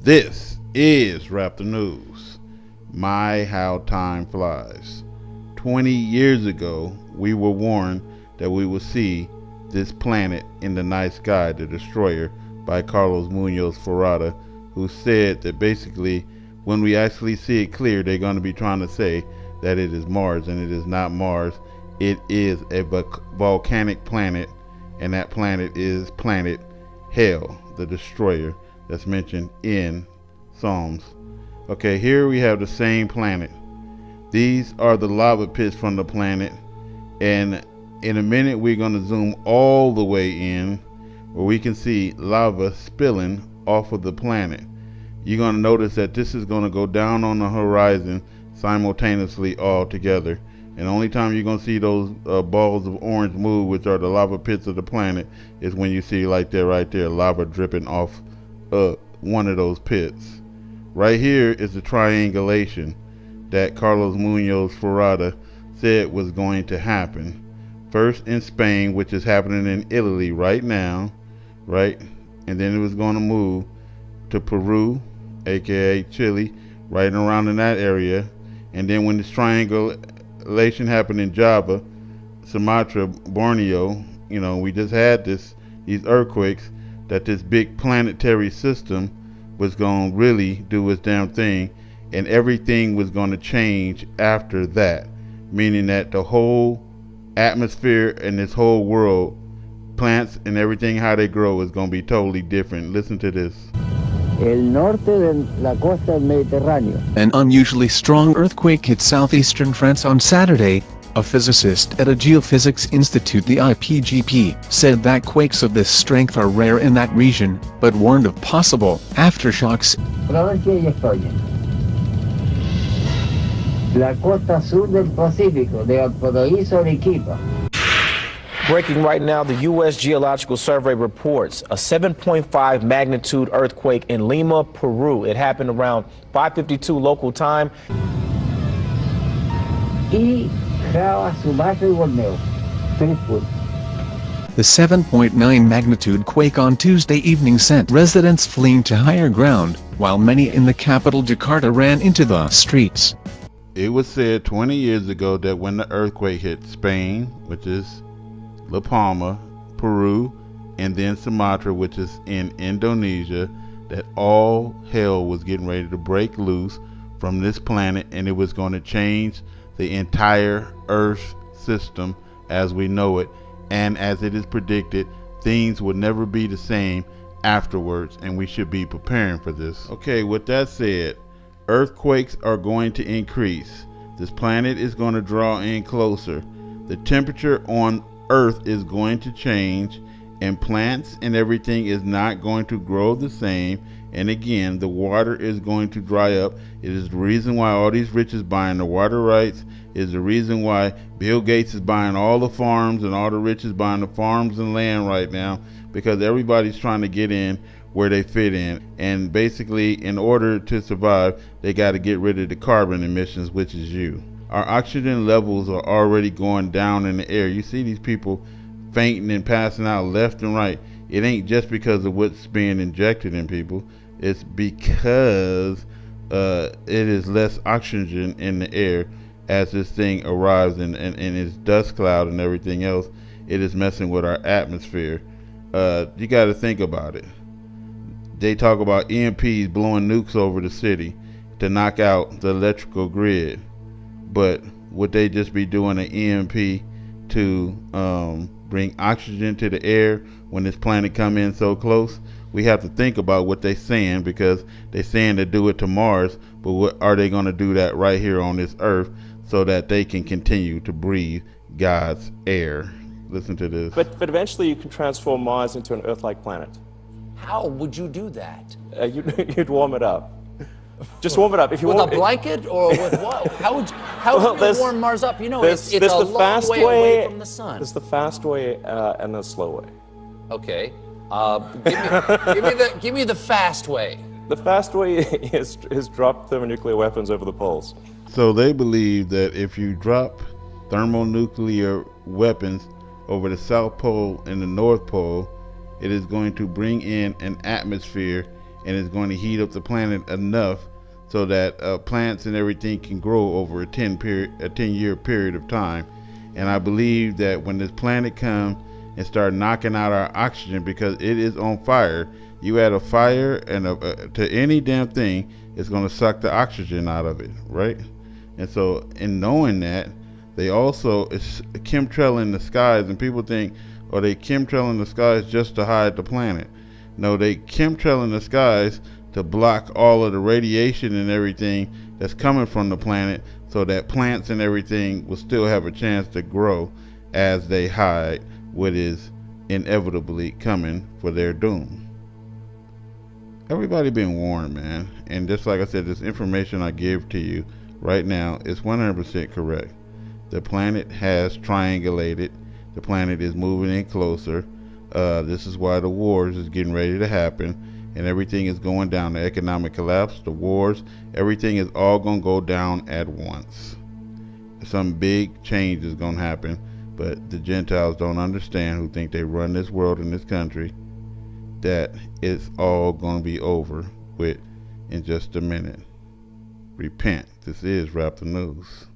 This is Raptor News. My, how time flies. 20 years ago, we were warned that we would see this planet in the night sky, the destroyer, by Carlos Munoz Ferrada, who said that basically when we actually see it clear, they're going to be trying to say that it is Mars, and it is not Mars. It is a volcanic planet, and that planet is planet Hell, the destroyer that's mentioned in Psalms. Okay, here we have the same planet. These are the lava pits from the planet, and in a minute we're going to zoom all the way in where we can see lava spilling off of the planet. You're going to notice that this is going to go down on the horizon simultaneously all together, and the only time you're going to see those balls of orange move, which are the lava pits of the planet, is when you see like that right there, lava dripping off one of those pits. Right here is the triangulation that Carlos Munoz Ferrada said was going to happen. First in Spain, which is happening in Italy right now, right? And then it was going to move to Peru, aka Chile, right around in that area. And then when this triangulation happened in Java, Sumatra, Borneo, you know, we just had these earthquakes, that this big planetary system was going to really do its damn thing, and everything was going to change after that, meaning that the whole atmosphere and this whole world, plants and everything, how they grow, is going to be totally different. Listen to this. El norte de la costa del Mediterráneo. An unusually strong earthquake hit southeastern France on Saturday. A physicist at a geophysics institute, the IPGP, said that quakes of this strength are rare in that region, but warned of possible aftershocks. Provincia y Estonia. La costa sur del Pacífico, de Paraíso, Arequipa. Breaking right now, the U.S. Geological Survey reports a 7.5 magnitude earthquake in Lima, Peru. It happened around 5:52 local time. Y Java, Sumatra y Borneo. 3 puntos. The 7.9 magnitude quake on Tuesday evening sent residents fleeing to higher ground, while many in the capital Jakarta ran into the streets. It was said 20 years ago that when the earthquake hit Spain, which is La Palma, Peru, and then Sumatra, which is in Indonesia, that all hell was getting ready to break loose from this planet, and it was going to change the entire Earth system as we know it, and as it is predicted, things will never be the same afterwards, and we should be preparing for this. Okay, with that said, earthquakes are going to increase. This planet is going to draw in closer. The temperature on Earth is going to change, and plants and everything is not going to grow the same, and again the water is going to dry up. It is the reason why all these rich is buying the water rights. It is the reason why Bill Gates is buying all the farms, and all the rich is buying the farms and land right now, because everybody's trying to get in where they fit in, and basically in order to survive they got to get rid of the carbon emissions, which is you. Our oxygen levels are already going down in the air. You see these people fainting and passing out left and right. It ain't just because of what's being injected in people. It's because it is less oxygen in the air as this thing arrives in its dust cloud and everything else. It is messing with our atmosphere. You got to think about it. They talk about EMPs blowing nukes over the city to knock out the electrical grid. But would they just be doing an EMP to bring oxygen to the air when this planet come in so close? We have to think about what they're saying, because they're saying to do it to Mars, but what are they going to do that right here on this Earth so that they can continue to breathe God's air? Listen to this. But eventually you can transform Mars into an Earth-like planet. How would you do that? You'd warm it up. Just warm it up. If you with want, a blanket or with what? How would you warm Mars up? You know, it's a long way away from the sun. There's the fast way and the slow way. Okay. Give me the fast way. The fast way is drop thermonuclear weapons over the poles. So they believe that if you drop thermonuclear weapons over the South Pole and the North Pole, it is going to bring in an atmosphere and it's going to heat up the planet enough so that plants and everything can grow over a 10-year period of time. And I believe that when this planet comes and start knocking out our oxygen, because it is on fire, you add a fire and to any damn thing, it's going to suck the oxygen out of it, right? And so in knowing that, they also is chemtrailing the skies, and people think, oh, they chemtrailing the skies just to hide the planet. No, they chemtrailing the skies to block all of the radiation and everything that's coming from the planet, so that plants and everything will still have a chance to grow as they hide what is inevitably coming for their doom. Everybody been warned, man. And just like I said, this information I give to you right now is 100% correct. The planet has triangulated. The planet is moving in closer. This is why the wars is getting ready to happen, and everything is going down. The economic collapse, the wars, everything is all going to go down at once. Some big change is going to happen, but the Gentiles don't understand, who think they run this world and this country, that it's all going to be over with in just a minute. Repent. This is Rap the News.